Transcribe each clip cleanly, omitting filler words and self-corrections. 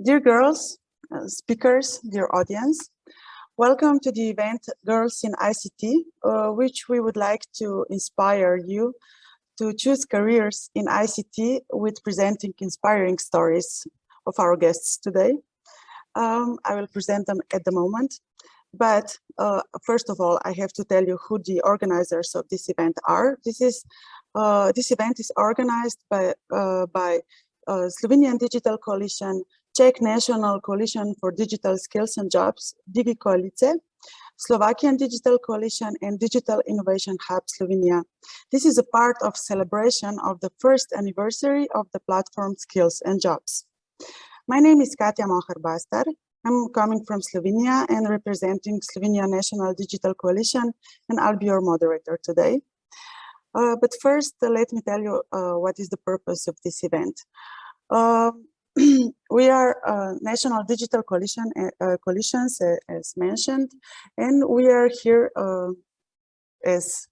Dear girls, speakers, dear audience, welcome to the event Girls in ICT, which we would like to inspire you to choose careers in ICT with presenting inspiring stories of our guests today. I will present them at the moment, but first of all, I have to tell you who the organizers of this event are. This event is organized by Slovenian Digital Coalition, Czech National Coalition for Digital Skills and Jobs, DigiKoalice, Slovakian Digital Coalition, and Digital Innovation Hub Slovenia. This is a part of celebration of the first anniversary of the platform Skills and Jobs. My name is Katja Mohar-Bastar. I'm coming from Slovenia and representing Slovenian National Digital Coalition, and I'll be your moderator today. But first, let me tell you what is the purpose of this event. We are National Digital Coalition, coalitions, as mentioned, and we are here as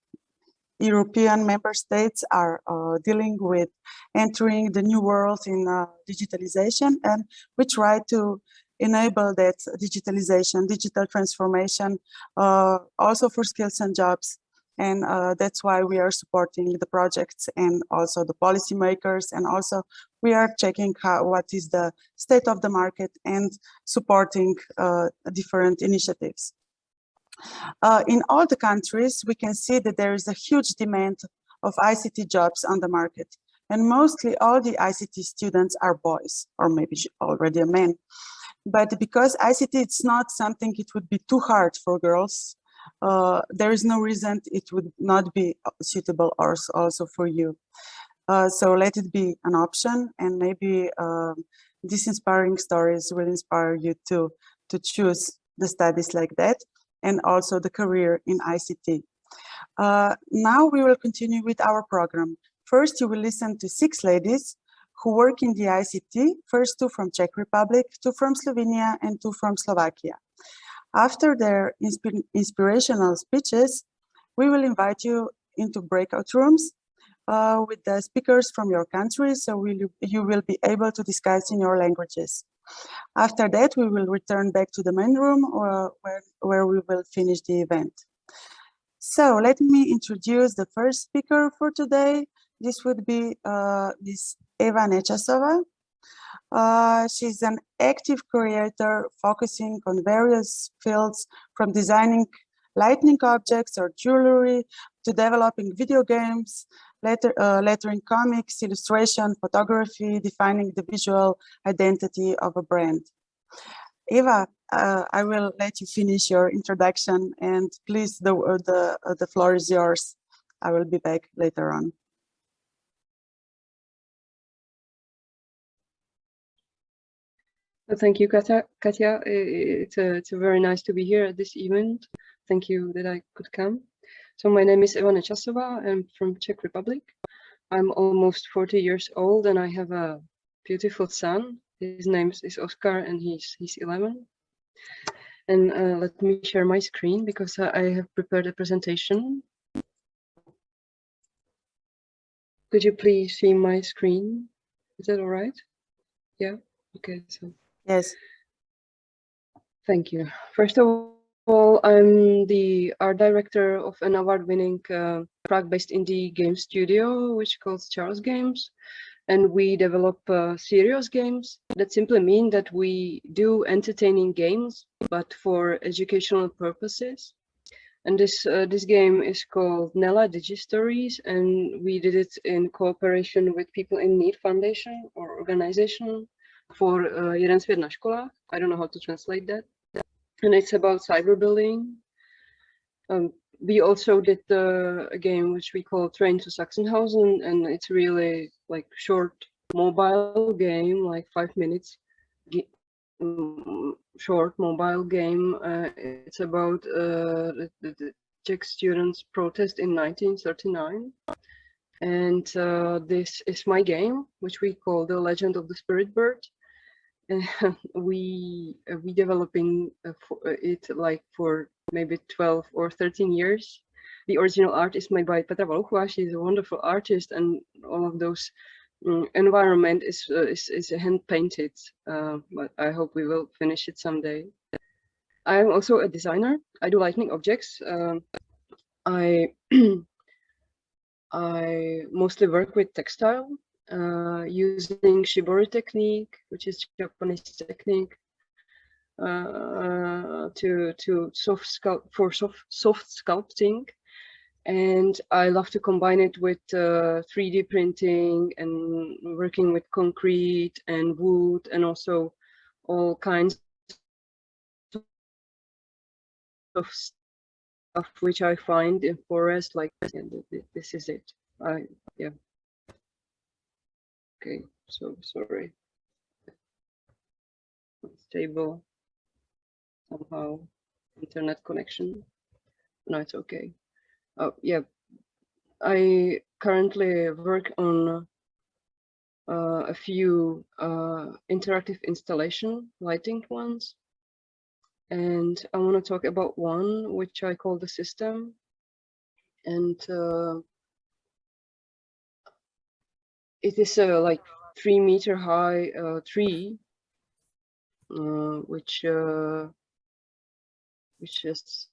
European member states are dealing with entering the new world in digitalization, and we try to enable that digitalization, digital transformation, also for skills and jobs. And that's why we are supporting the projects and also the policymakers, and also we are checking what is the state of the market and supporting different initiatives. In all the countries, we can see that there is a huge demand of ICT jobs on the market, and mostly all the ICT students are boys, or maybe already a man. But because ICT, it's not something it would be too hard for girls, there is no reason it would not be suitable also for you. So let it be an option, and maybe these inspiring stories will inspire you to choose the studies like that, and also the career in ICT. Now we will continue with our program. First, you will listen to 6 ladies who work in the ICT, first 2 from Czech Republic, 2 from Slovenia, and 2 from Slovakia. After their inspirational speeches, we will invite you into breakout rooms with the speakers from your country, so you will be able to discuss in your languages. After that, we will return back to the main room where we will finish the event. So let me introduce the first speaker for today. This would be Ms. Eva Nečasová. She's an active creator focusing on various fields, from designing lightning objects or jewelry to developing video games, lettering comics, illustration, photography, defining the visual identity of a brand. Eva, I will let you finish your introduction, and please, the floor is yours. I will be back later on. Well, thank you, Katja. It's very nice to be here at this event. Thank you that I could come. So my name is Eva Nečasová. I'm from Czech Republic. I'm almost 40 years old, and I have a beautiful son. His name is Oscar, and he's 11. And let me share my screen, because I have prepared a presentation. Could you please see my screen? Is that all right? Yeah. Okay. So. Yes. Thank you. First of all, I'm the art director of an award-winning Prague-based indie game studio, which is called Charles Games. And we develop serious games that simply mean that we do entertaining games, but for educational purposes. And this game is called Nela Digistories, and we did it in cooperation with People in Need Foundation or organization for Jeden svět na školách. I don't know how to translate that. And it's about cyberbullying. We also did a game which we call Train to Sachsenhausen, and it's really like short mobile game, like 5 minutes short mobile game. It's about the Czech students' protest in 1939. And this is my game, which we call The Legend of the Spirit Bird. And we developing it like for maybe 12 or 13 years. The original art is made by Petra Valuchová. She's a wonderful artist, and all of those environment is hand painted, but I hope we will finish it someday. I am also a designer. I do lightning objects. I I mostly work with textile, using shibori technique, which is Japanese technique, to soft sculpting. And I love to combine it with 3D printing and working with concrete and wood, and also all kinds of stuff which I find in forest. Like, this is it. Yeah. Okay. So sorry. Stable somehow internet connection. No, it's okay. Oh yeah, I currently work on a few interactive installation lighting ones, and I want to talk about one which I call the system. And it is a like 3-meter high tree, which is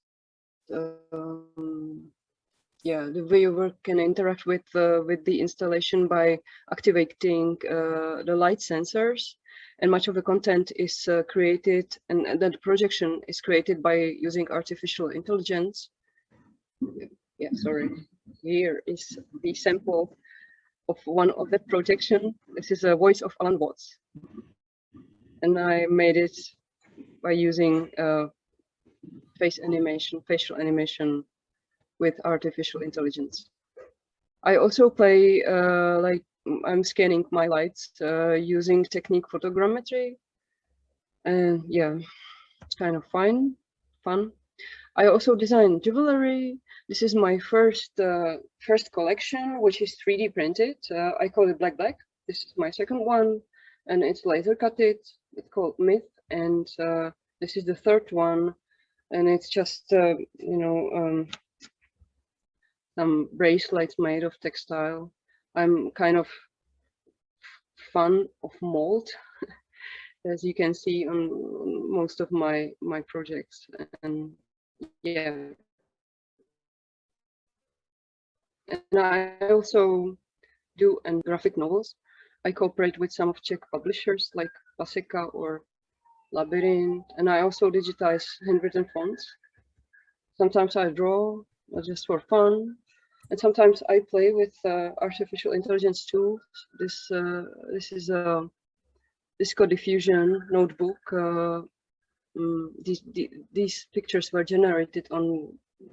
yeah, the viewer can interact with the installation by activating the light sensors, and much of the content is created, and the projection is created by using artificial intelligence. Yeah, sorry. Here is the sample of one of the projection. This is a voice of Alan Watts, and I made it by using facial animation with artificial intelligence. I also play like I'm scanning my lights using technique photogrammetry, and yeah, it's kind of fun. I also design jewelry. This is my first collection, which is 3D printed. I call it Black. This is my second one, and it's laser cutted. It's called Myth, and this is the third one, and it's just you know, some bracelets made of textile. I'm kind of fond of mold, as you can see on most of my projects. And yeah, and I also do graphic novels. I cooperate with some of Czech publishers like Paseka or Labyrinth, and I also digitize handwritten fonts. Sometimes I draw just for fun, and sometimes I play with artificial intelligence tools. This is a Disco Diffusion notebook. These pictures were generated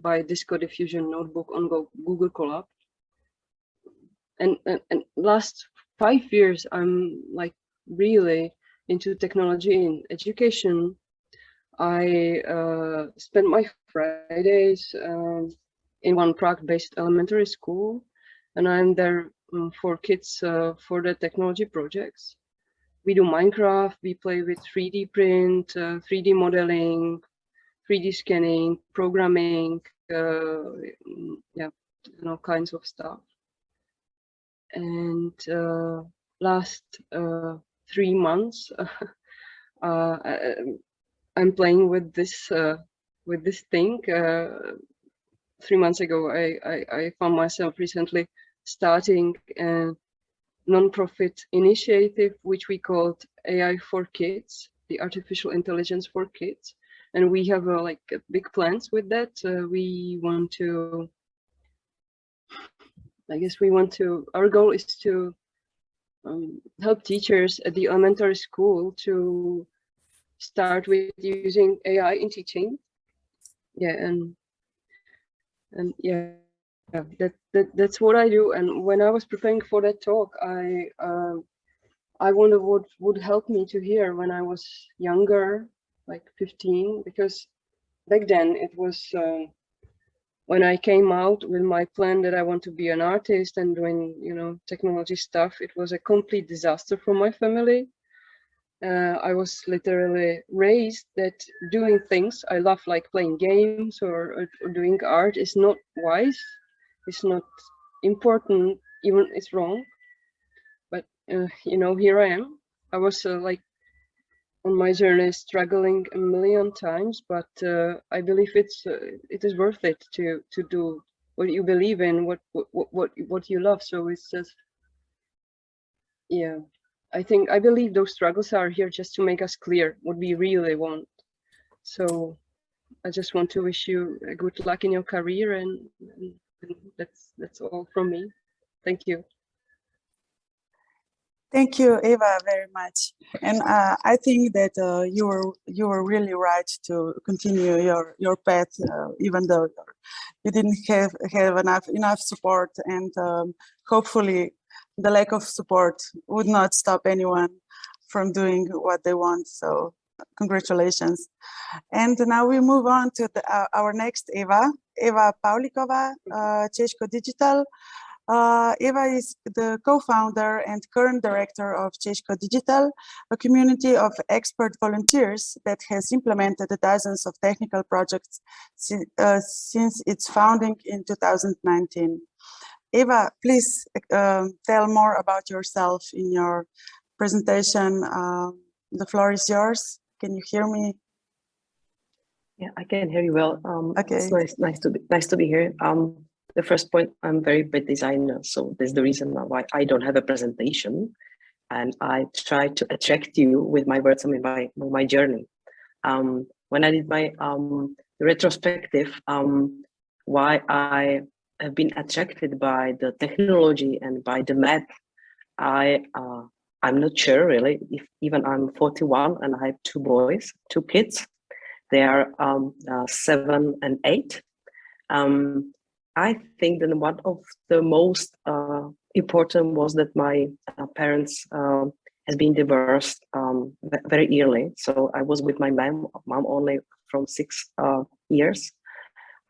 by Disco Diffusion notebook on Google Colab. And last 5 years, I'm like really into technology in education. I spend my Fridays in one Prague-based elementary school, and I'm there for kids for the technology projects. We do Minecraft, we play with 3D print, 3D modeling, 3D scanning, programming, yeah, and all kinds of stuff. And last 3 months, I'm playing with this thing. 3 months ago, I found myself recently starting a non-profit initiative, which we called AI for Kids, the artificial intelligence for kids. And we have like big plans with that. We want to, our goal is to help teachers at the elementary school to start with using AI in teaching. Yeah, and yeah, that's what I do. And when I was preparing for that talk, I wonder what would help me to hear when I was younger, like 15, because back then it was when I came out with my plan that I want to be an artist and doing, you know, technology stuff. It was a complete disaster for my family. I was literally raised that doing things I love, like playing games or doing art, is not wise. It's not important, even it's wrong. But you know, here I am. I was like on my journey struggling a million times, but I believe it is worth it to do what you believe in, what you love. So it's just, yeah, I believe those struggles are here just to make us clear what we really want. So I just want to wish you a good luck in your career, and that's all from me. Thank you. Thank you, Eva, very much. And I think that you were really right to continue your path, even though you didn't have enough support, and hopefully the lack of support would not stop anyone from doing what they want. So congratulations. And now we move on to our next Eva Pavlíková, Česko.digital. Eva is the co-founder and current director of Česko.digital, a community of expert volunteers that has implemented dozens of technical projects since its founding in 2019. Eva, please tell more about yourself in your presentation. The floor is yours. Can you hear me? Yeah, I can hear you well. Okay. It's nice to be here. The first point, I'm very bad designer, so there's the reason why I don't have a presentation, and I try to attract you with my words and with my journey. When I did my retrospective, why I have been attracted by the technology and by the math, I'm not sure really. If even I'm 41 and I have two kids, they are 7 and 8. I think that one of the most important was that my parents has been divorced very early. So I was with my mom only from 6 years.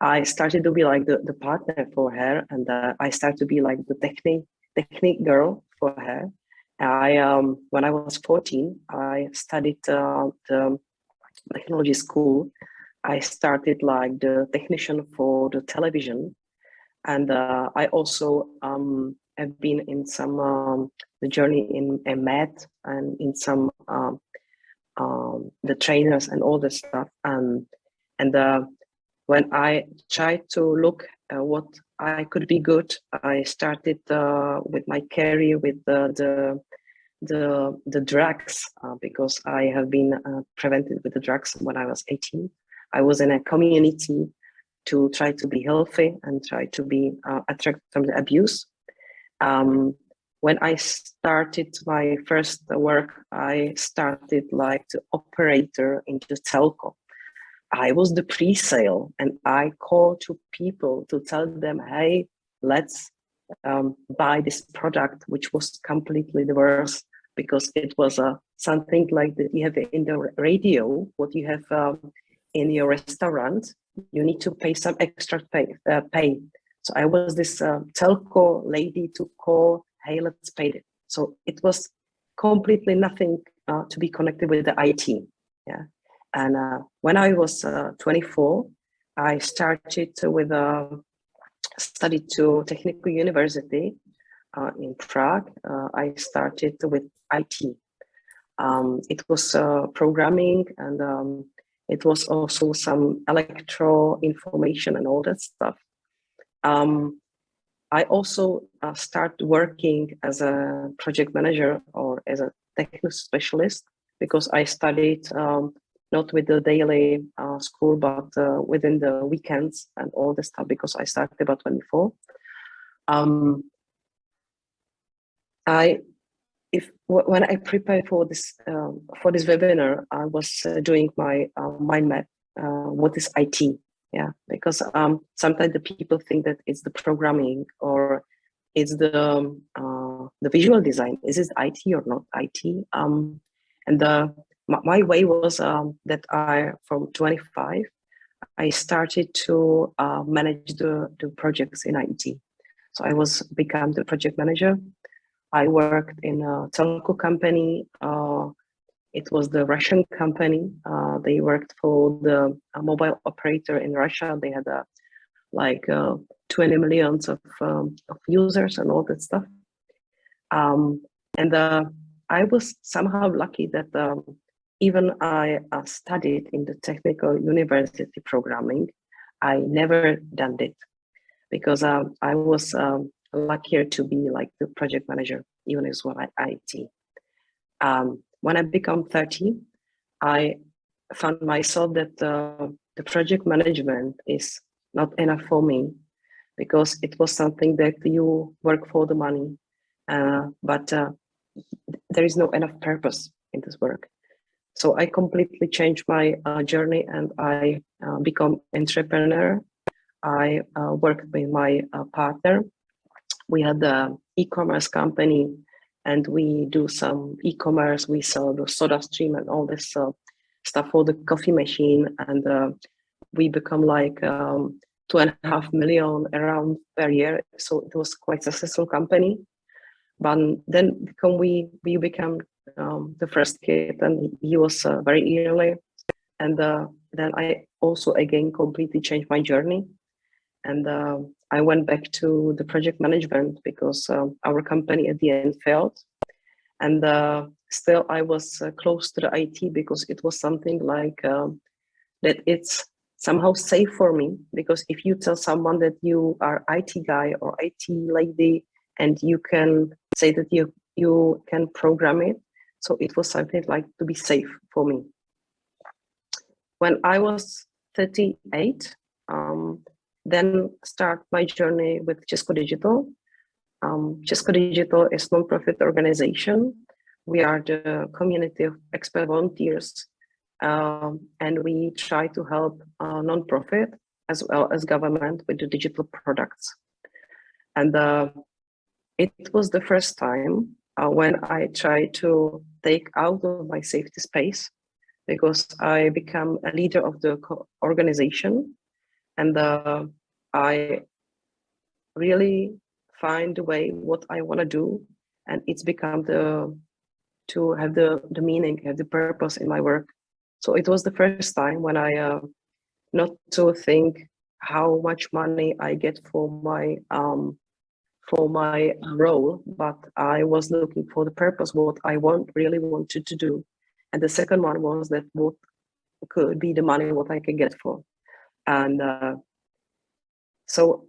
I started to be like the partner for her, and I started to be like the technique girl for her. When I was 14, I studied the technology school. I started like the technician for the television. And I also have been in some the journey in math and in some the trainers and all the stuff. And when I tried to look at what I could be good, I started with my career with the drugs because I have been prevented with the drugs when I was 18. I was in a community to try to be healthy and try to be attracted from the abuse. When I started my first work, I started like the operator into telco. I was the pre-sale, and I called to people to tell them, hey, let's buy this product, which was completely the worst because it was something like that you have in the radio, what you have in your restaurant. You need to pay some extra pay. So I was this telco lady to call, hey, let's pay it. So it was completely nothing to be connected with the IT. Yeah. And when I was 24, I started with studied to Technical University in Prague. I started with IT. It was programming, and it was also some electro information and all that stuff. I also started working as a project manager or as a technical specialist because I studied not with the daily school, but within the weekends and all this stuff because I started about 24. When I prepared for this webinar, I was doing my mind map. What is IT? Yeah, because sometimes the people think that it's the programming or it's the visual design. Is it IT or not IT? My way was that from 25, I started to manage the projects in IT. So I become the project manager. I worked in a telco company. It was the Russian company. They worked for the mobile operator in Russia. They had 20 million of users and all that stuff. And I was somehow lucky that even I studied in the technical university programming, I never done it because I was luckier to be like the project manager, even as well at IT. When I became 30, I found myself that the project management is not enough for me because it was something that you work for the money, but there is no enough purpose in this work. So I completely changed my journey and I become entrepreneur. I worked with my partner. We had the e-commerce company and we do some e-commerce. We sell the soda stream and all this stuff for the coffee machine. And we become like 2.5 million around per year. So it was quite a successful company. But then we became the first kid and he was very early. And then I also again completely changed my journey. And I went back to the project management because our company at the end failed. And still I was close to the IT because it was something like that it's somehow safe for me. Because if you tell someone that you are IT guy or IT lady and you can say that you can program it, so it was something like to be safe for me. When I was 38, then start my journey with Česko.digital. Česko.digital is a non-profit organization. We are the community of expert volunteers, and we try to help non-profit as well as government with the digital products. And it was the first time when I tried to take out of my safety space because I become a leader of the organization. And I really find the way what I want to do, and it's become to have the meaning, have the purpose in my work. So it was the first time when I not to think how much money I get for my role, but I was looking for the purpose, what I really wanted to do. And the second one was that what could be the money what I can get for. And so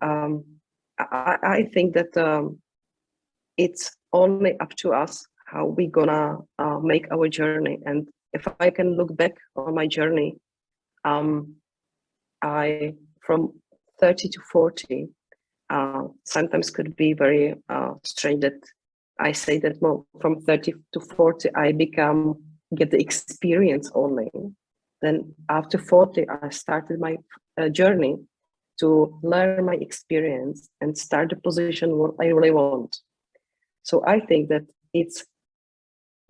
I think that it's only up to us how we gonna make our journey. And if I can look back on my journey, I from 30 to 40 sometimes could be very strange that I say that well, from 30 to 40 I get the experience only. Then after 40 I started my journey to learn my experience and start the position what I really want. So I think that it's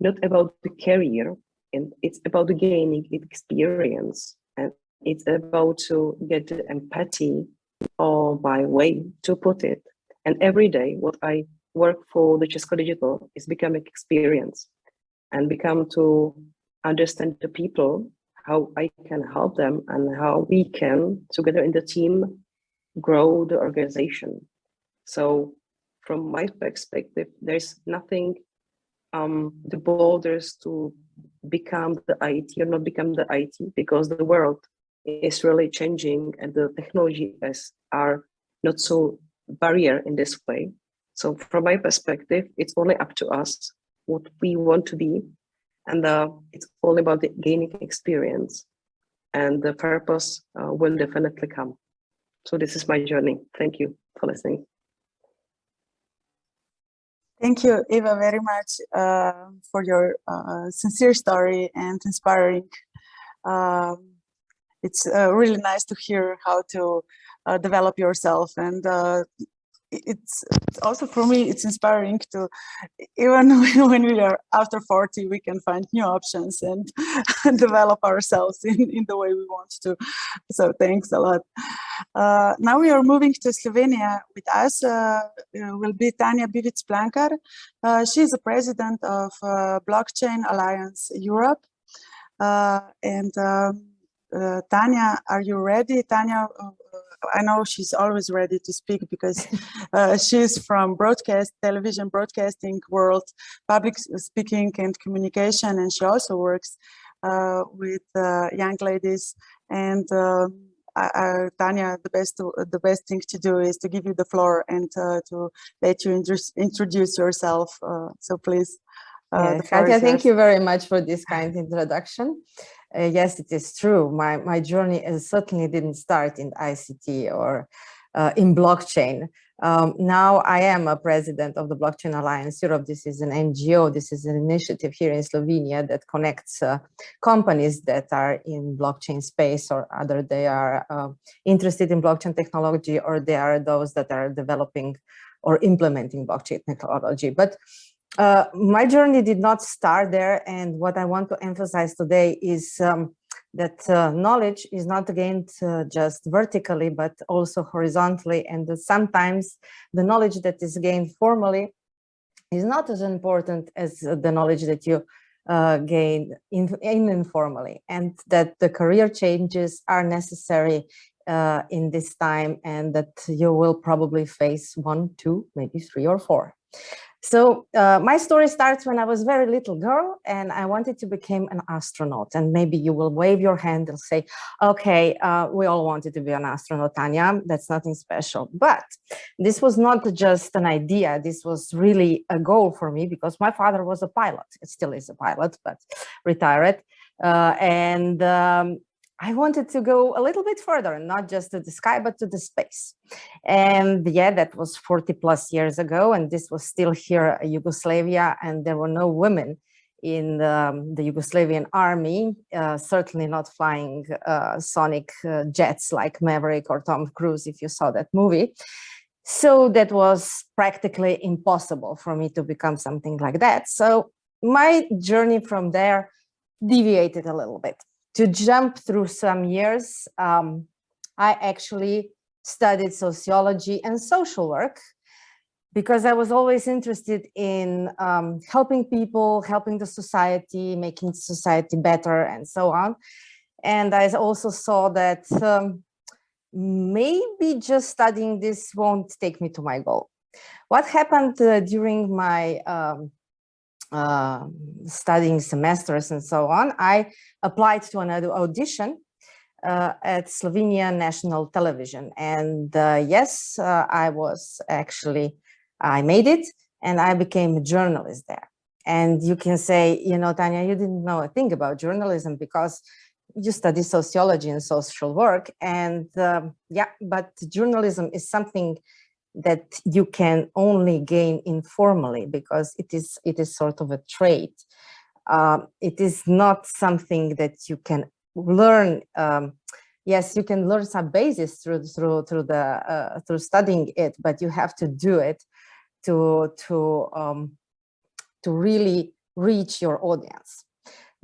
not about the career, and it's about the gaining experience, and it's about to get the empathy or my way to put it. And every day what I work for the Česko.digital is becoming experience and become to understand the people, how I can help them and how we can together in the team grow the organization. So from my perspective, there's nothing the borders to become the IT or not become the IT, because the world is really changing and the technologies are not so barrier in this way. So from my perspective, it's only up to us what we want to be, and it's all about the gaining experience, and the purpose will definitely come. So this is my journey. Thank you for listening. Thank you, Eva, very much for your sincere story and inspiring. It's really nice to hear how to develop yourself, and it's also for me, it's inspiring to, even when we are after 40, we can find new options and develop ourselves in the way we want to. So thanks a lot. Now we are moving to Slovenia. With us will be Tanja Bivic Plankar. She is the president of Blockchain Alliance Europe. And Tanja, are you ready? Tanja, I know she's always ready to speak because she's from television broadcasting world, public speaking and communication, and she also works with young ladies. And Tanja, the best thing to do is to give you the floor and to let you introduce yourself. So please. Katja, thank you very much for this kind introduction. Yes, it is true. My journey certainly didn't start in ICT or in blockchain. Now I am a president of the Blockchain Alliance Europe. This is an NGO. This is an initiative here in Slovenia that connects companies that are in blockchain space, or either they are interested in blockchain technology, or they are those that are developing or implementing blockchain technology. But my journey did not start there, and what I want to emphasize today is that knowledge is not gained just vertically, but also horizontally, and that sometimes the knowledge that is gained formally is not as important as the knowledge that you gain informally, and that the career changes are necessary in this time, and that you will probably face 1, 2, maybe 3 or 4. So my story starts when I was a very little girl and I wanted to become an astronaut. And maybe you will wave your hand and say, okay, we all wanted to be an astronaut, Tanja. That's nothing special. But this was not just an idea. This was really a goal for me because my father was a pilot. It still is a pilot, but retired. I wanted to go a little bit further, not just to the sky, but to the space. And yeah, that was 40 plus years ago. And this was still here in Yugoslavia. And there were no women in the Yugoslavian army, certainly not flying sonic jets like Maverick or Tom Cruise, if you saw that movie. So that was practically impossible for me to become something like that. So my journey from there deviated a little bit. To jump through some years, I actually studied sociology and social work because I was always interested in helping people, helping the society, making society better, and so on. And I also saw that maybe just studying this won't take me to my goal. What happened during my studying semesters and so on, I applied to another audition at Slovenian National Television. And yes, I made it and I became a journalist there. And you can say, you know, Tanja, you didn't know a thing about journalism because you study sociology and social work. And yeah, but journalism is something that you can only gain informally because it is sort of a trait. It is not something that you can learn. Yes, you can learn some basis through studying it, but you have to do it to really reach your audience.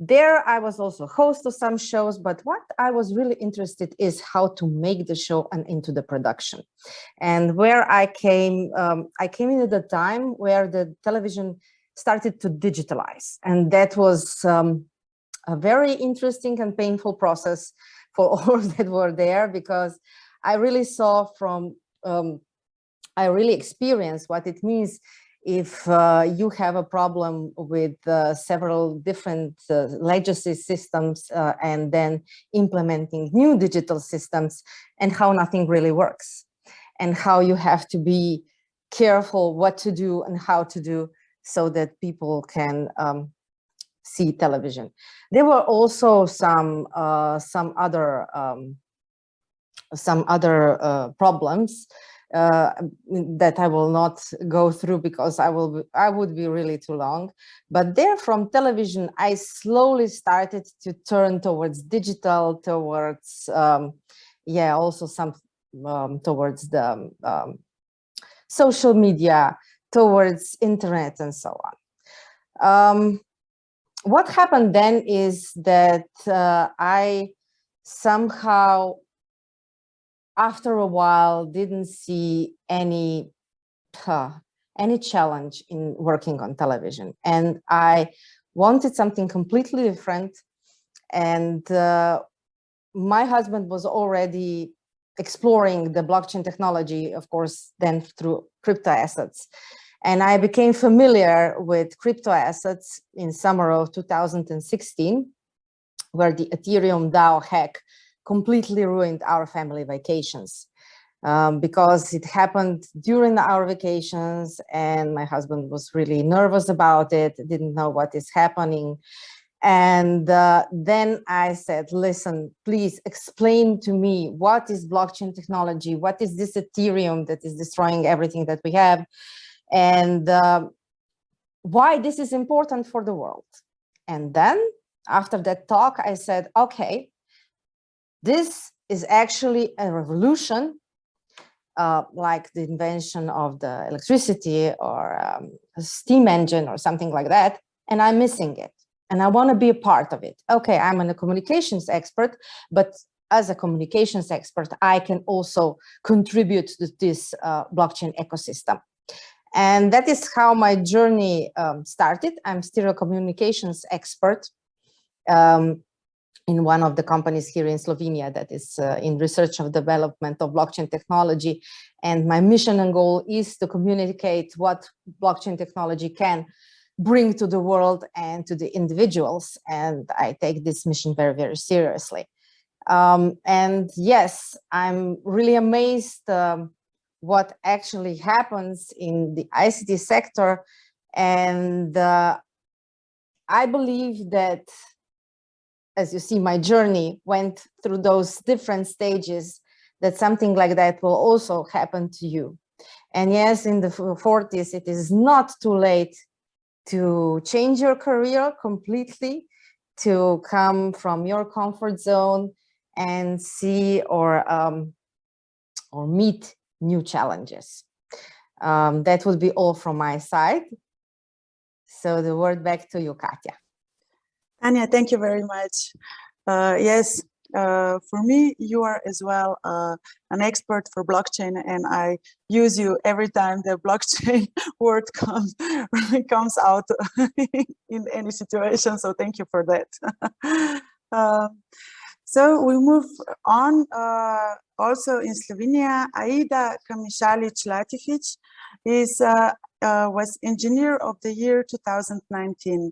There, I was also host of some shows, but what I was really interested is how to make the show and into the production. And where I came in at the time where the television started to digitalize. And that was a very interesting and painful process for all that were there, because I really saw I really experienced what it means if you have a problem with several different legacy systems and then implementing new digital systems, and how nothing really works, and how you have to be careful what to do and how to do so that people can see television. There were also some other problems that I will not go through because I would be really too long. But there, from television, I slowly started to turn towards digital, towards also some towards the social media, towards internet, and so on. What happened then is that I somehow, after a while, didn't see any challenge in working on television, and I wanted something completely different. And my husband was already exploring the blockchain technology, of course, then through crypto assets. And I became familiar with crypto assets in summer of 2016, where the Ethereum DAO hack completely ruined our family vacations. Because it happened during our vacations and my husband was really nervous about it, didn't know what is happening. And then I said, listen, please explain to me what is blockchain technology? What is this Ethereum that is destroying everything that we have? And why this is important for the world? And then after that talk, I said, okay, this is actually a revolution, like the invention of the electricity or a steam engine or something like that, and I'm missing it. And I want to be a part of it. Okay, I'm a communications expert, but as a communications expert, I can also contribute to this blockchain ecosystem. And that is how my journey started. I'm still a communications expert in one of the companies here in Slovenia that is in research of development of blockchain technology. And my mission and goal is to communicate what blockchain technology can bring to the world and to the individuals. And I take this mission very, very seriously. And yes, I'm really amazed what actually happens in the ICT sector. And I believe that, as you see, my journey went through those different stages, that something like that will also happen to you. And yes, in the 40s, it is not too late to change your career completely, to come from your comfort zone and see or meet new challenges. That would be all from my side. So the word back to you, Katja. Tanja, thank you very much. Yes, for me, you are as well an expert for blockchain, and I use you every time the blockchain word comes out in any situation. So thank you for that. So we move on. Also in Slovenia, Aida Kamišalić Latifić was Engineer of the Year 2019,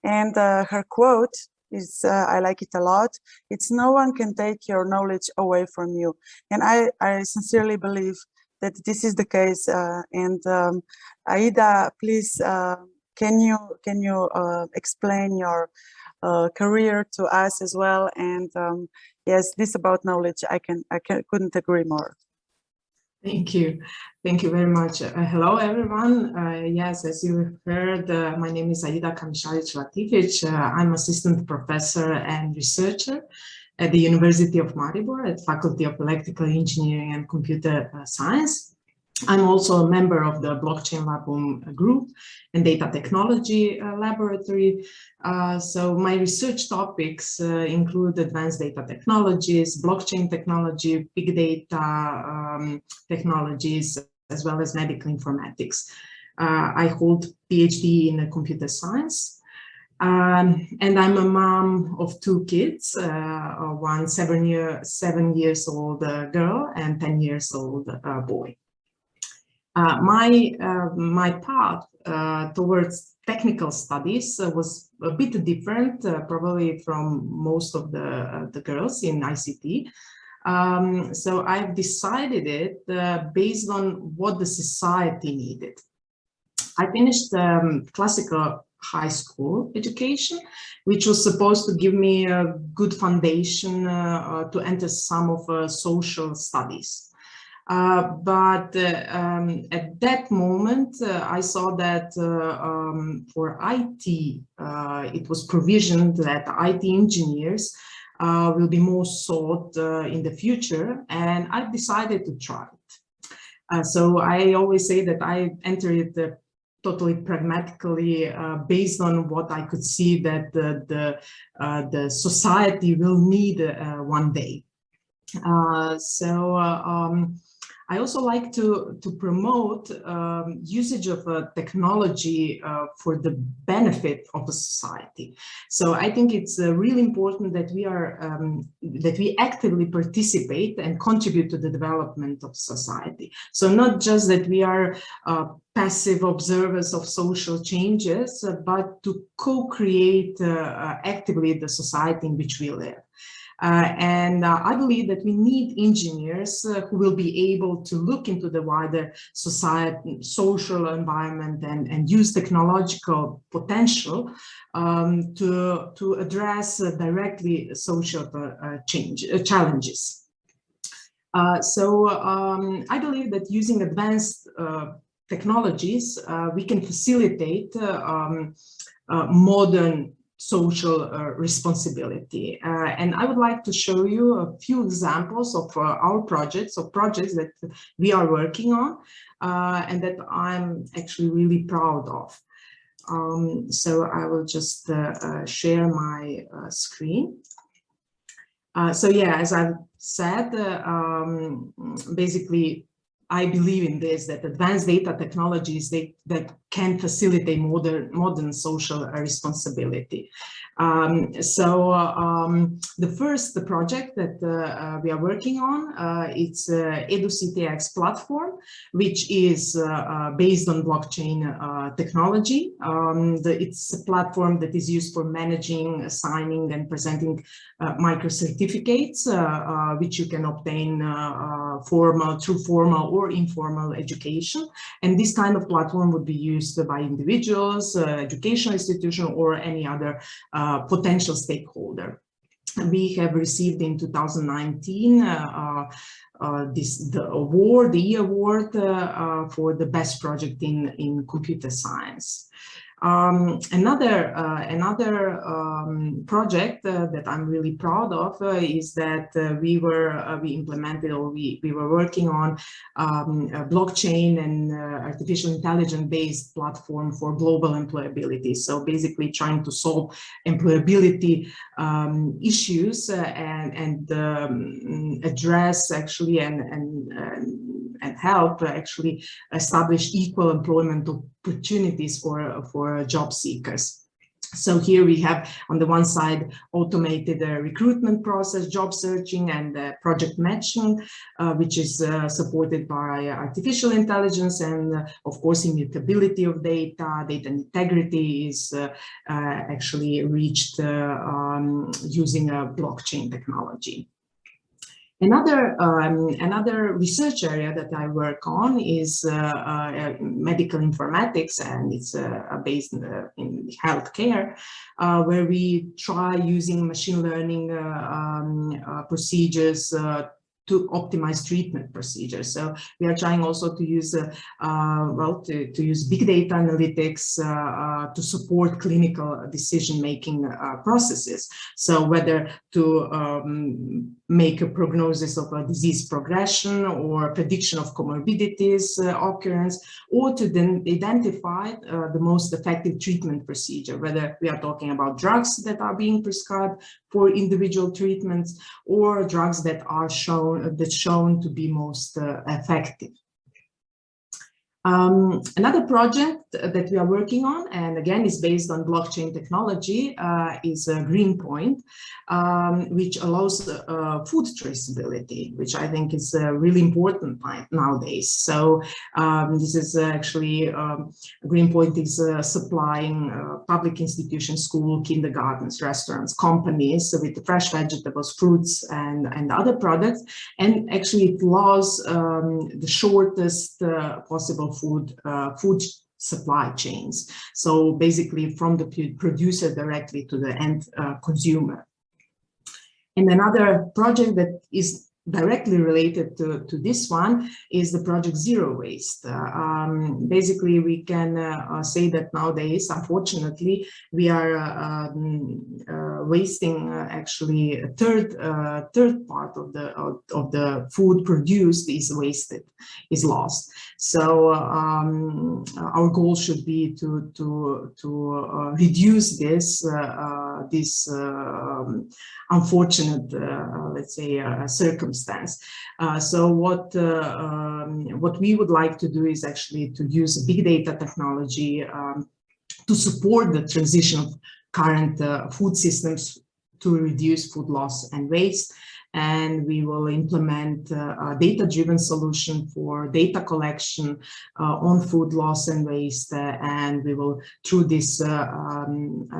and her quote is, I like it a lot. It's "No one can take your knowledge away from you," and I sincerely believe that this is the case. And Aida, please, can you explain your career to us as well? And yes, this about knowledge, I couldn't agree more. Thank you very much. Hello everyone. Yes, as you heard, my name is Aida Kamišalić Latifić. I'm assistant professor and researcher at the University of Maribor at Faculty of Electrical Engineering and Computer Science. I'm also a member of the Blockchain Labum group and Data Technology Laboratory. So my research topics include advanced data technologies, blockchain technology, big data technologies, as well as medical informatics. I hold PhD in computer science. And I'm a mom of 2 kids, one 7 years old girl and 10 years old boy. My path towards technical studies was a bit different, probably from most of the girls in ICT. So I've decided it based on what the society needed. I finished classical high school education, which was supposed to give me a good foundation to enter some of social studies. But at that moment, I saw that for IT, it was provisioned that IT engineers will be more sought in the future, and I decided to try it. So I always say that I entered it totally pragmatically based on what I could see that the society will need one day. I also like to promote usage of technology for the benefit of the society. So I think it's really important that we actively participate and contribute to the development of society. So not just that we are passive observers of social changes, but to co-create actively the society in which we live. I believe that we need engineers who will be able to look into the wider society, social environment, and use technological potential to address directly social challenges. I believe that using advanced technologies, we can facilitate modern social responsibility. And I would like to show you a few examples of our projects, that we are working on and that I'm actually really proud of. So I will just share my screen. So yeah, as I've said, basically, I believe in this, that advanced data technologies that can facilitate modern social responsibility. The first project that we are working on, it's EduCTX platform, which is based on blockchain technology. It's a platform that is used for managing, assigning, and presenting micro certificates, which you can obtain through formal or informal education. And this kind of platform would be used by individuals, educational institution, or any other potential stakeholder. We have received in 2019 the award, the E-Award for the best project in computer science. Another project that I'm really proud of is that we implemented, or we were working on a blockchain and artificial intelligence based platform for global employability. So basically trying to solve employability issues and address actually and help actually establish equal employment opportunities for job seekers. So here we have on the one side automated recruitment process, job searching, and project matching, which is supported by artificial intelligence, and of course immutability of data integrity is actually reached using a blockchain technology. Another research area that I work on is medical informatics, and it's based in healthcare, where we try using machine learning procedures to optimize treatment procedures. So we are trying also to use to use big data analytics to support clinical decision-making processes. So whether to make a prognosis of a disease progression or prediction of comorbidities occurrence, or to then identify the most effective treatment procedure, whether we are talking about drugs that are being prescribed for individual treatments or drugs that are shown to be most effective. Another project that we are working on, and again is based on blockchain technology, is Greenpoint, which allows food traceability, which I think is really important nowadays. So this is actually, Greenpoint is supplying public institutions, school, kindergartens, restaurants, companies with fresh vegetables, fruits, and other products, and actually it allows the shortest possible food supply chains. So basically from the producer directly to the end consumer. And another project that is directly related to this one is the project Zero Waste. Basically, we can say that nowadays, unfortunately, we are wasting actually a third part of the food produced is wasted, is lost. So our goal should be to reduce this this unfortunate, let's say, circumstance. So what we would like to do is actually to use big data technology to support the transition of current food systems to reduce food loss and waste. And we will implement a data-driven solution for data collection on food loss and waste. And we will, through this solution,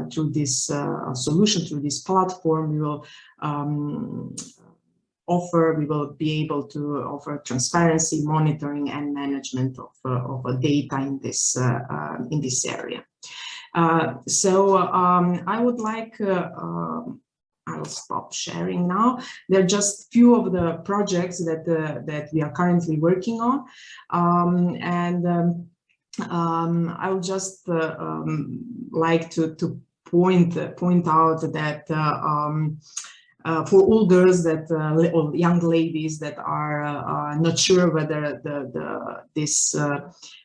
through this platform, we will be able to offer transparency, monitoring, and management of data in this area. So I would like. I'll stop sharing now. There are just few of the projects that we are currently working on, I would just like to point out that for all girls that or young ladies that are not sure whether the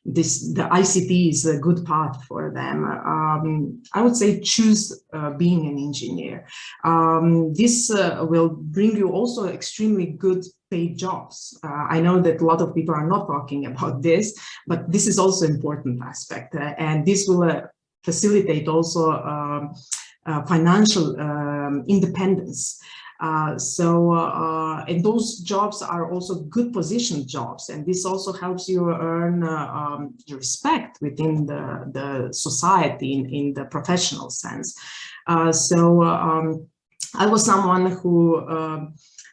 ICT is a good path for them, I would say choose being an engineer. This will bring you also extremely good paid jobs. I know that a lot of people are not talking about this, but this is also an important aspect, and this will facilitate also financial independence. And those jobs are also good position jobs, and this also helps you earn respect within the society in the professional sense. I was someone who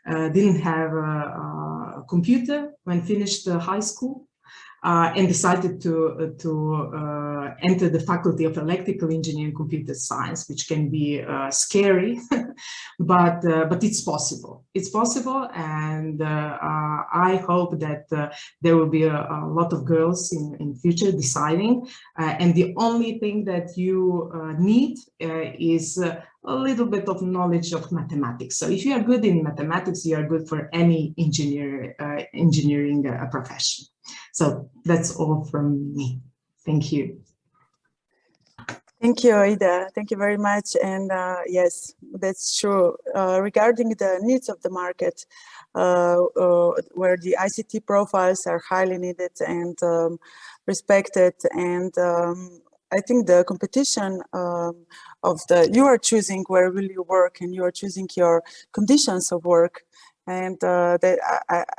didn't have a computer when finished high school. And decided to enter the Faculty of Electrical Engineering and Computer Science, which can be scary, but it's possible. It's possible, and I hope that there will be a lot of girls in future deciding. And the only thing that you need is a little bit of knowledge of mathematics. So if you are good in mathematics, you are good for any engineering profession. So that's all from me. Thank you. Thank you, Aida. Thank you very much. And yes, that's true. Regarding the needs of the market, where the ICT profiles are highly needed and respected, and I think the competition you are choosing where will you work, and you are choosing your conditions of work. And that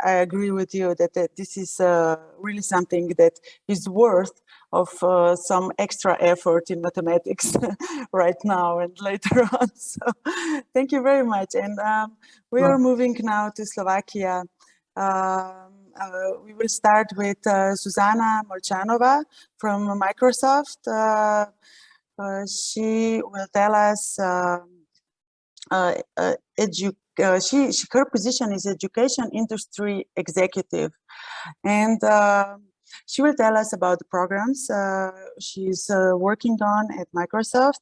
I agree with you that this is really something that is worth of some extra effort in mathematics right now and later on. So thank you very much. And we are moving now to Slovakia. We will start with Zuzana Molčanová from Microsoft. She will tell us her position is education industry executive, and she will tell us about the programs she's working on at Microsoft.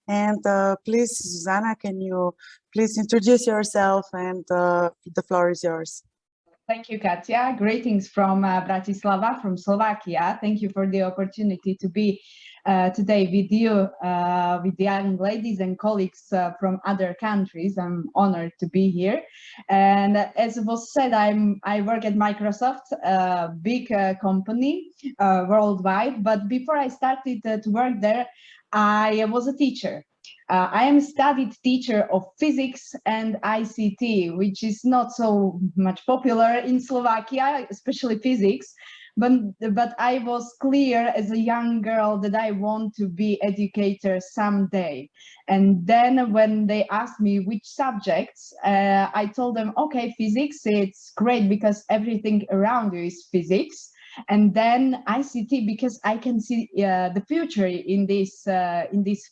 And please, Zuzana, can you please introduce yourself, and the floor is yours. Thank you, Katia. Greetings from Bratislava, from Slovakia. Thank you for the opportunity to be today with you, with the young ladies and colleagues from other countries. I'm honored to be here. And as was said, I work at Microsoft, a big company worldwide. But before I started to work there, I was a teacher. I am a studied teacher of physics and ICT, which is not so much popular in Slovakia, especially physics. But I was clear as a young girl that I want to be educator someday. And then when they asked me which subjects, I told them, okay, physics, it's great because everything around you is physics. And then ICT, because I can see the future in this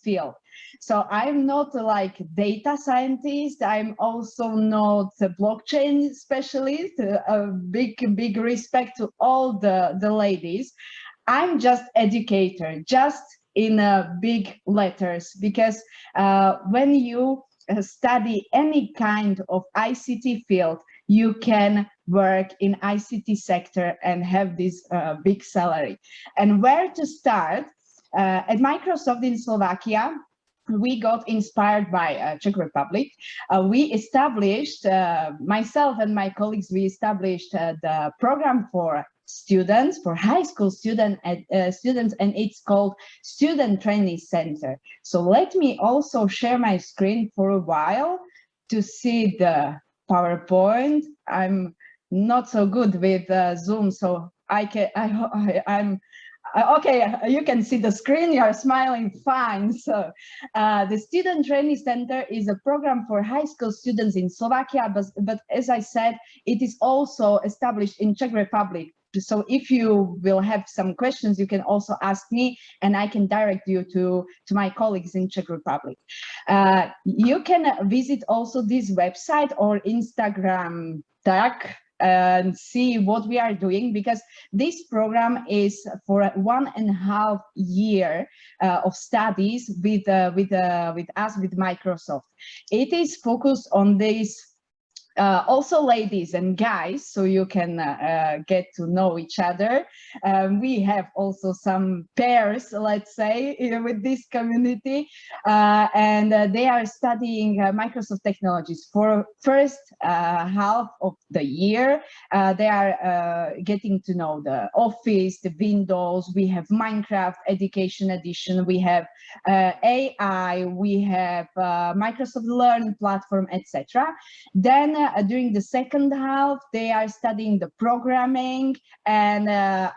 field. So I'm not like data scientist. I'm also not a blockchain specialist. A big respect to all the ladies. I'm just educator, just in big letters, because when you study any kind of ICT field, you can work in ICT sector and have this big salary. And where to start? At Microsoft in Slovakia, we got inspired by Czech Republic. We established, myself and my colleagues, we established the program for students, for high school students, and it's called Student Training Center. So let me also share my screen for a while to see the PowerPoint. I'm not so good with Zoom, so I'm okay, you can see the screen, you're smiling fine. So the Student Training Center is a program for high school students in Slovakia, but as I said, it is also established in Czech Republic. So if you will have some questions, you can also ask me and I can direct you to my colleagues in Czech Republic. You can visit also this website or Instagram tag and see what we are doing, because this program is for 1.5 years of studies with us, with Microsoft. It is focused on this. Also ladies and guys, so you can get to know each other. We have also some pairs, let's say, with this community, and they are studying Microsoft technologies. For first half of the year, they are getting to know the Office, the Windows, we have Minecraft Education Edition, we have AI, we have Microsoft Learn Platform, etc. Then during the second half, they are studying the programming and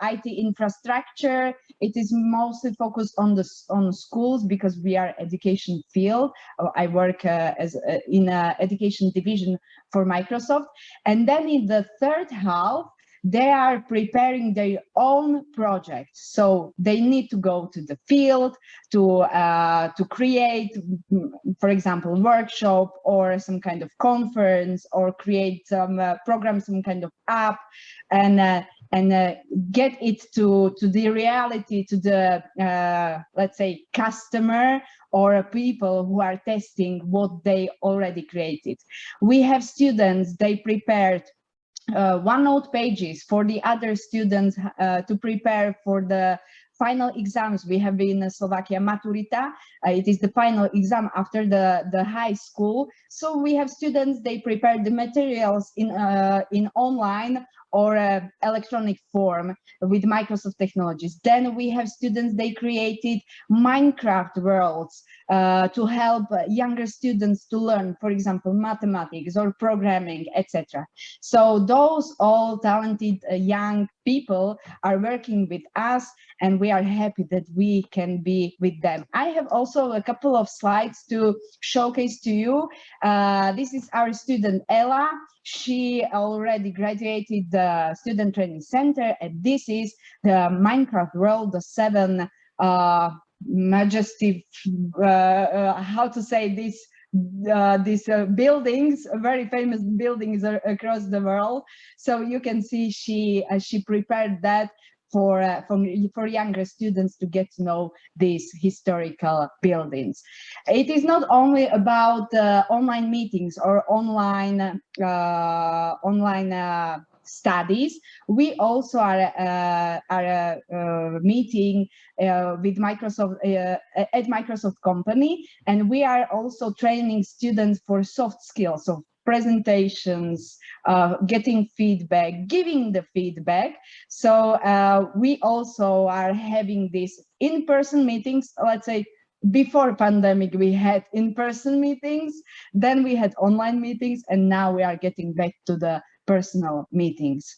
IT infrastructure. It is mostly focused on schools, because we are education field. I work in an education division for Microsoft. And then in the third half, they are preparing their own projects. So they need to go to the field to create, for example, workshop or some kind of conference, or create some program, some kind of app, and get it to the reality, to the let's say customer or people who are testing what they already created. We have students, they prepared OneNote pages for the other students to prepare for the final exams. We have in Slovakia Maturita. It is the final exam after the high school. So we have students, they prepare the materials in online or electronic form with Microsoft technologies. Then we have students, they created Minecraft worlds to help younger students to learn, for example, mathematics or programming, etc. So those all talented young people are working with us, and we are happy that we can be with them. I have also a couple of slides to showcase to you. This is our student Ella. She already graduated the Student Training Center, and this is the Minecraft world, the 7 majestic, how to say this, these buildings, very famous buildings across the world. So you can see she prepared that for younger students to get to know these historical buildings. It is not only about online meetings or online studies. We also are meeting with Microsoft at Microsoft company, and we are also training students for soft skills, so presentations, getting feedback, giving the feedback. So we also are having these in-person meetings. Let's say before pandemic, we had in-person meetings, then we had online meetings, and now we are getting back to the personal meetings.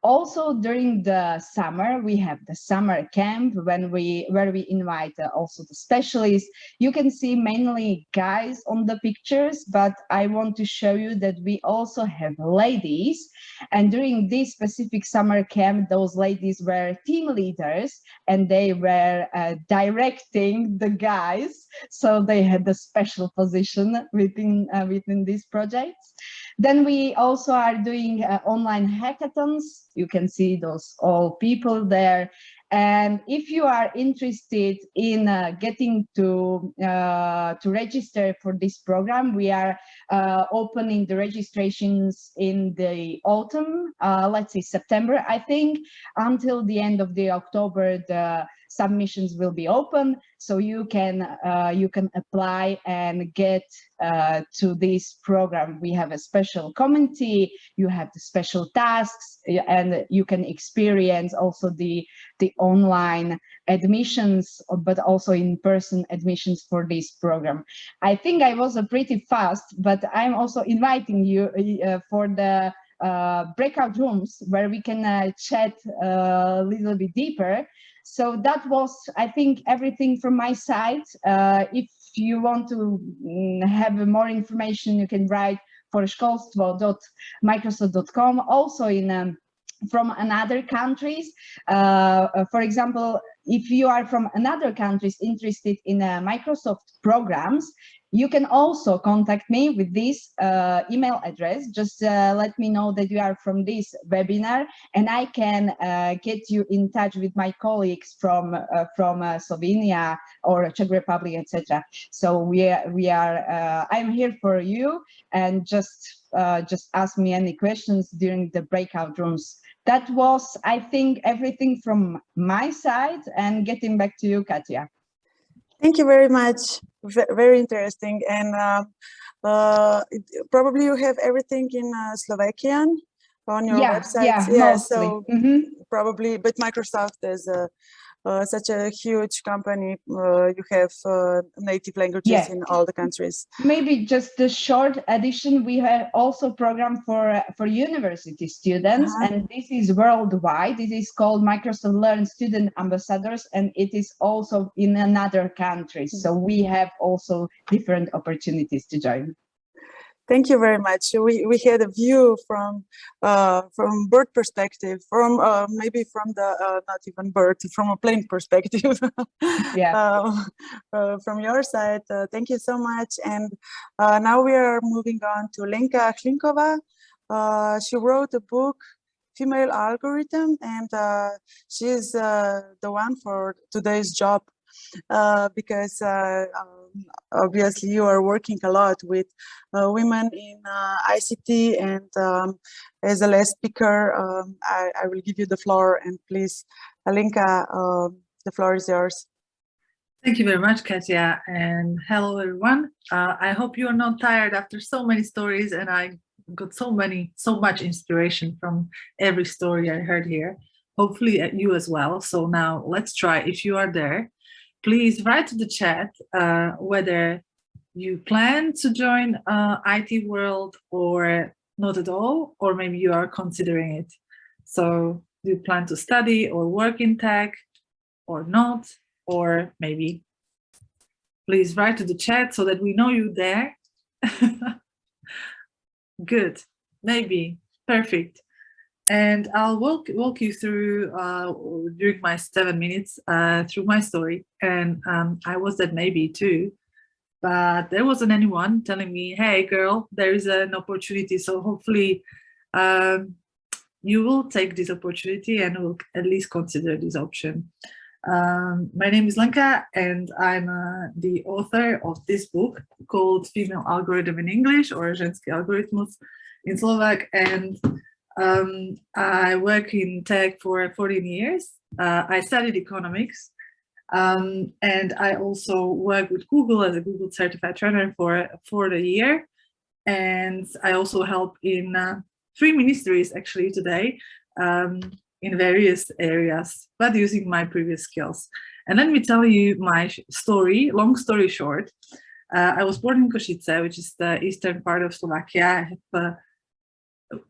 Also during the summer, we have the summer camp where we invite also the specialists. You can see mainly guys on the pictures, but I want to show you that we also have ladies. And during this specific summer camp, those ladies were team leaders, and they were directing the guys. So they had a special position within these projects. Then we also are doing online hackathons. You can see those all people there. And if you are interested in getting to register for this program, we are opening the registrations in the autumn, let's say September, I think, until the end of the October. The submissions will be open, so you can apply and get to this program. We have a special committee, you have the special tasks, and you can experience also the online admissions, but also in-person admissions for this program. I think I was pretty fast, but I'm also inviting you for the breakout rooms where we can chat a little bit deeper. So that was, I think, everything from my side. If you want to have more information, you can write for školstvo.microsoft.com. Also in from another countries. For example, if you are from another countries interested in Microsoft programs, you can also contact me with this email address. Just let me know that you are from this webinar, and I can get you in touch with my colleagues from Slovenia or Czech Republic, etc. So we are I'm here for you, and just ask me any questions during the breakout rooms. That was, I think, everything from my side, and getting back to you, Katja. Thank you very much. Very interesting. And probably you have everything in Slovakian on your website. Yeah, so probably, but Microsoft is such a huge company. You have native languages in all the countries. Maybe just a short addition. We have also program for university students, and this is worldwide. It is called Microsoft Learn Student Ambassadors, and it is also in another countries. So we have also different opportunities to join. Thank you very much. We had a view from bird perspective, from maybe from the not even bird, from a plane perspective. From your side, thank you so much. And now we are moving on to Lenka Hlinková. She wrote a book, Female Algorithm, and she's the one for today's job. Because obviously you are working a lot with women in ICT, and as a last speaker, I will give you the floor, and please, Lenka, the floor is yours. Thank you very much, Katja, and hello everyone. I hope you are not tired after so many stories, and I got so much inspiration from every story I heard here. Hopefully you as well. So now let's try. If you are there, please write to the chat whether you plan to join IT world or not at all, or maybe you are considering it. So do you plan to study or work in tech or not? Or maybe please write to the chat so that we know you there. Good, maybe, perfect. And I'll walk you through during my 7 minutes through my story. And I was that maybe too, but there wasn't anyone telling me, hey girl, there is an opportunity. So hopefully you will take this opportunity and will at least consider this option. My name is Lenka, and I'm the author of this book called Female Algorithm in English, or Ženský algoritmus in Slovak. And I work in tech for 14 years. I studied economics, and I also work with Google as a Google certified trainer for the year. And I also help in 3 ministries actually today, in various areas, but using my previous skills. And let me tell you my story, long story short. I was born in Košice, which is the eastern part of Slovakia. I have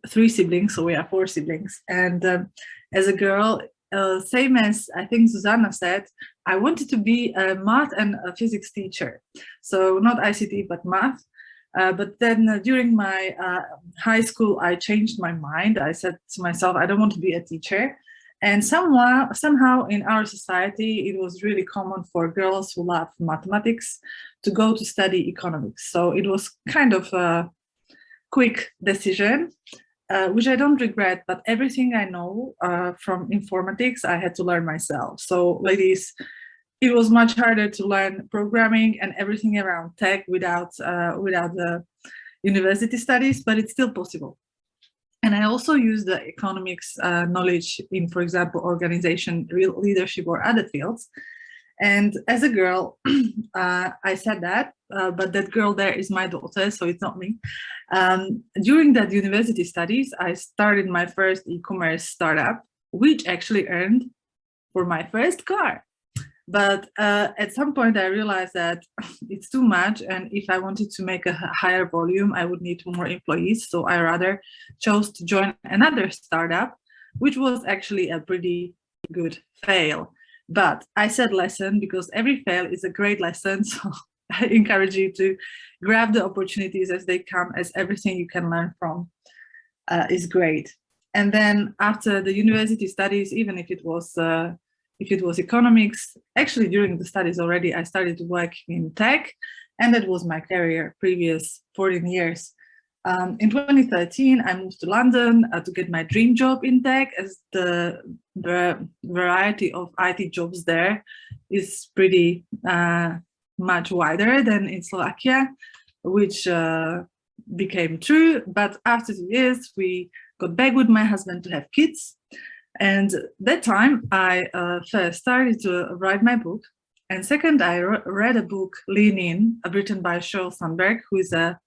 3 siblings, so we are 4 siblings. And as a girl, same as I think Zuzana said, I wanted to be a math and a physics teacher. So not ICT, but math. But then during my high school, I changed my mind. I said to myself, I don't want to be a teacher. And somehow in our society, it was really common for girls who love mathematics to go to study economics. So it was kind of a quick decision, which I don't regret, but everything I know from informatics, I had to learn myself. So ladies, it was much harder to learn programming and everything around tech without the university studies, but it's still possible. And I also use the economics knowledge in, for example, organization, real leadership, or other fields. And as a girl, I said that, but that girl there is my daughter, so it's not me. During that university studies, I started my first e-commerce startup, which actually earned for my first car. But at some point I realized that it's too much, and if I wanted to make a higher volume, I would need more employees. So I rather chose to join another startup, which was actually a pretty good fail. But I said lesson because every fail is a great lesson. So I encourage you to grab the opportunities as they come, as everything you can learn from is great. And then after the university studies, even if it was economics, actually during the studies already, I started to work in tech, and that was my career previous 14 years. In 2013, I moved to London to get my dream job in tech, as the variety of IT jobs there is pretty much wider than in Slovakia, which became true. But after 2 years, we got back with my husband to have kids. And that time I first started to write my book, and second I read a book, Lean In, written by Sheryl Sandberg, who is a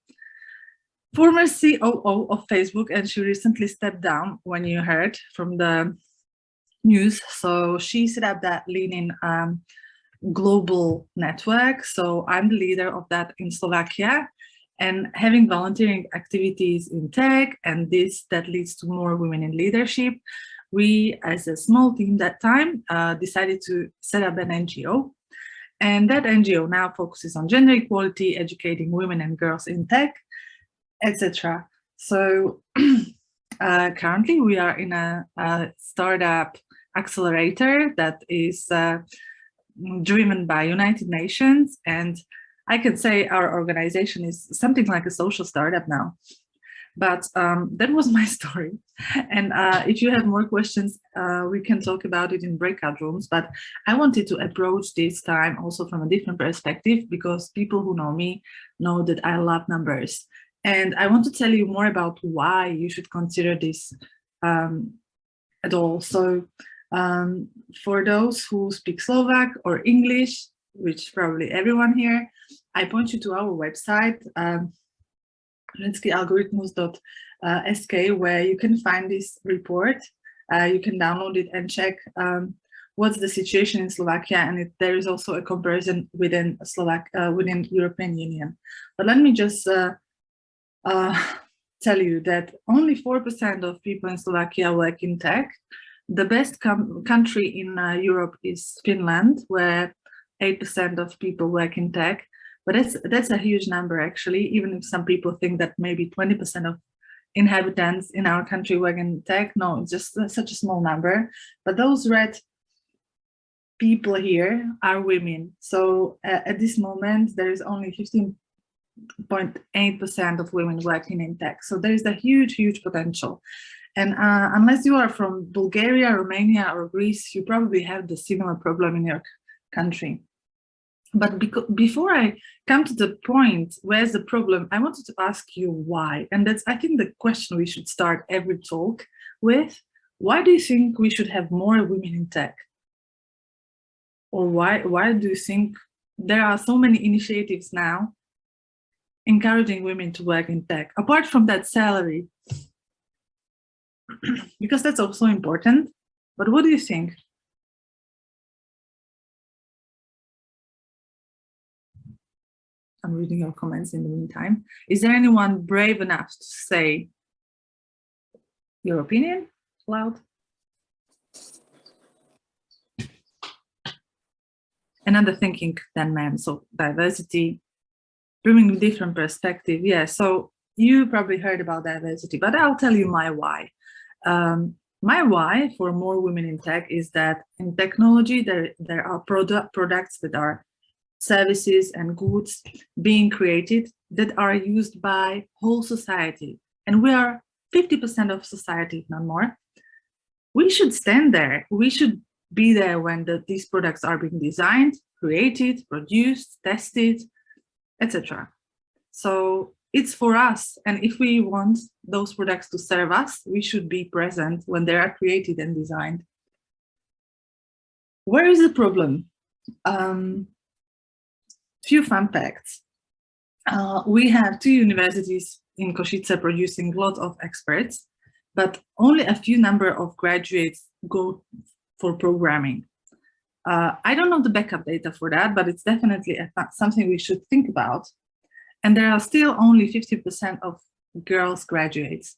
former COO of Facebook, and she recently stepped down, when you heard from the news. So she set up that Lean In global network. So I'm the leader of that in Slovakia, and having volunteering activities in tech, and that leads to more women in leadership. We, as a small team that time, decided to set up an NGO. And that NGO now focuses on gender equality, educating women and girls in tech, etc. So currently we are in a startup accelerator that is driven by United Nations. And I can say our organization is something like a social startup now. But that was my story. And if you have more questions, we can talk about it in breakout rooms. But I wanted to approach this time also from a different perspective, because people who know me know that I love numbers. And I want to tell you more about why you should consider this at all. So for those who speak Slovak or English, which probably everyone here, I point you to our website, algoritmus.sk, where you can find this report. You can download it and check what's the situation in Slovakia, and there is also a comparison within within European Union. But let me just tell you that only 4% of people in Slovakia work in tech. The best country in Europe is Finland, where 8% of people work in tech. But that's a huge number, actually, even if some people think that maybe 20% of inhabitants in our country work in tech. No, it's just such a small number. But those red people here are women. So at this moment, there is only 15.8% of women working in tech. So there is a huge, huge potential. And unless you are from Bulgaria, Romania, or Greece, you probably have the similar problem in your country. But before I come to the point, where's the problem, I wanted to ask you why. And that's, I think, the question we should start every talk with. Why do you think we should have more women in tech? Or why do you think there are so many initiatives now encouraging women to work in tech, apart from that salary? Because that's also important. But what do you think? I'm reading your comments in the meantime. Is there anyone brave enough to say your opinion loud? Another thinking than men, so diversity, bringing a different perspective. Yeah, so you probably heard about diversity, but I'll tell you my why. My why for more women in tech is that in technology, there are products that are services and goods being created that are used by whole society. And we are 50% of society, if not more. We should stand there. We should be there when these products are being designed, created, produced, tested, etc. So it's for us. And if we want those products to serve us, we should be present when they are created and designed. Where is the problem? Few fun facts. We have 2 universities in Košice producing a lot of experts, but only a few number of graduates go for programming. I don't know the backup data for that, but it's definitely something we should think about. And there are still only 50% of girls graduates.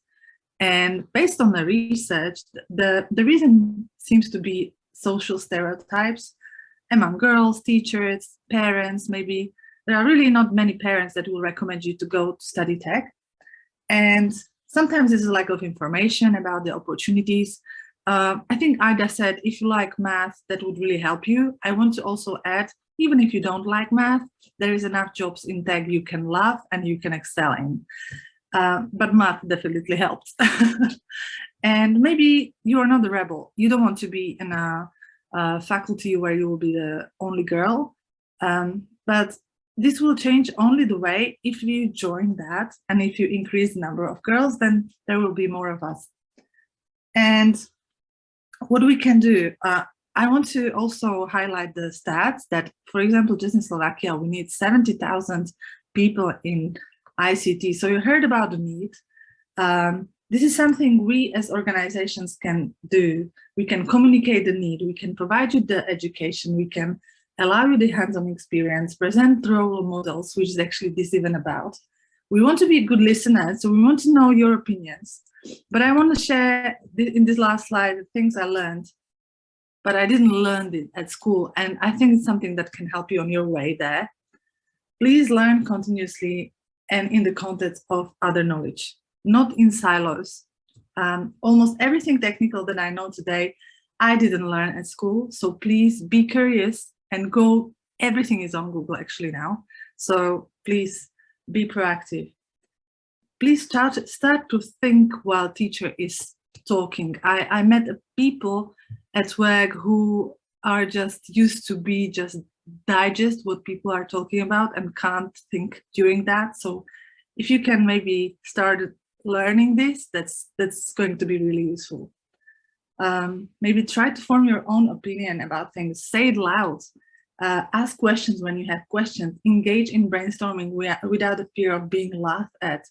And based on the research, the reason seems to be social stereotypes among girls, teachers, parents. Maybe there are really not many parents that will recommend you to go to study tech. And sometimes there's a lack of information about the opportunities. I think Aida said, if you like math, that would really help you. I want to also add, even if you don't like math, there is enough jobs in tech you can love and you can excel in. But math definitely helps. And maybe you are not the rebel. You don't want to be in a faculty where you will be the only girl. But this will change only the way if you join that, and if you increase the number of girls, then there will be more of us. And what we can do, I want to also highlight the stats that, for example, just in Slovakia, we need 70,000 people in ICT. So you heard about the need. This is something we as organizations can do. We can communicate the need. We can provide you the education. We can allow you the hands-on experience, present role models, which is actually this even about. We want to be good listeners, so we want to know your opinions. But I want to share in this last slide the things I learned, but I didn't learn it at school. And I think it's something that can help you on your way there. Please learn continuously and in the context of other knowledge, not in silos. Almost everything technical that I know today, I didn't learn at school. So please be curious and go. Everything is on Google actually now. So please be proactive. Please start to think while teacher is talking. I met people at work who are just used to be just digest what people are talking about and can't think during that. So if you can maybe start learning this, that's going to be really useful. Maybe try to form your own opinion about things. Say it loud. Ask questions when you have questions. Engage in brainstorming without the fear of being laughed at.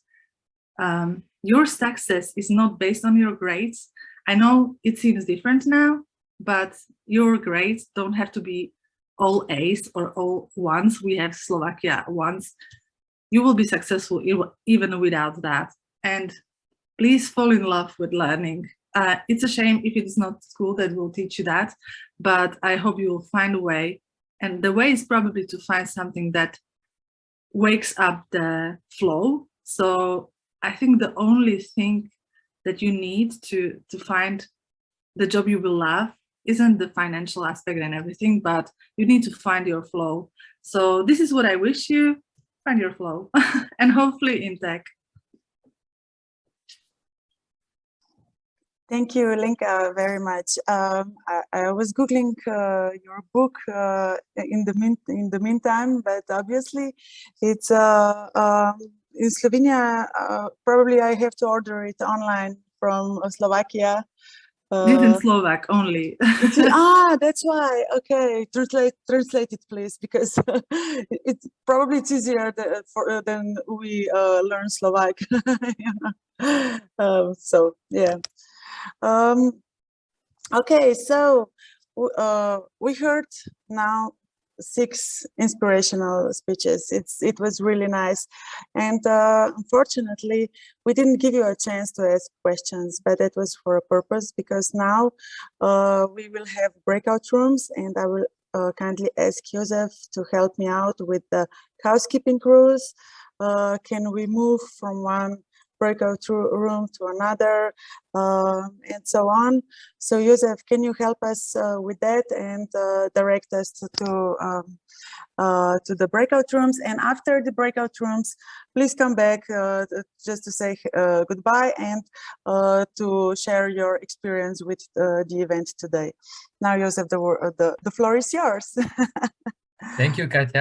Your success is not based on your grades. I know it seems different now, but your grades don't have to be all A's or all ones. We have Slovakia ones. You will be successful even without that. And please fall in love with learning. It's a shame if it is not school that will teach you that, but I hope you will find a way. And the way is probably to find something that wakes up the flow. So I think the only thing that you need to find the job you will love isn't the financial aspect and everything, but you need to find your flow. So this is what I wish you, find your flow, and hopefully in tech. Thank you, Lenka, very much. I was Googling your book in the meantime, but obviously it's in Slovenia. Probably I have to order it online from Slovakia. It's in Slovak only. That's why. Okay, translate it, please, because it's probably easier than we learn Slovak. So yeah. Okay, so we heard now 6 inspirational speeches. It was really nice, and unfortunately we didn't give you a chance to ask questions, but that was for a purpose, because now we will have breakout rooms, and I will kindly ask Joseph to help me out with the housekeeping rules. Can we move from one breakout room to another, and so on? So Joseph, can you help us with that and direct us to the breakout rooms? And after the breakout rooms, please come back just to say goodbye and to share your experience with the event today. Now, Joseph, the floor is yours. Thank you, Katja.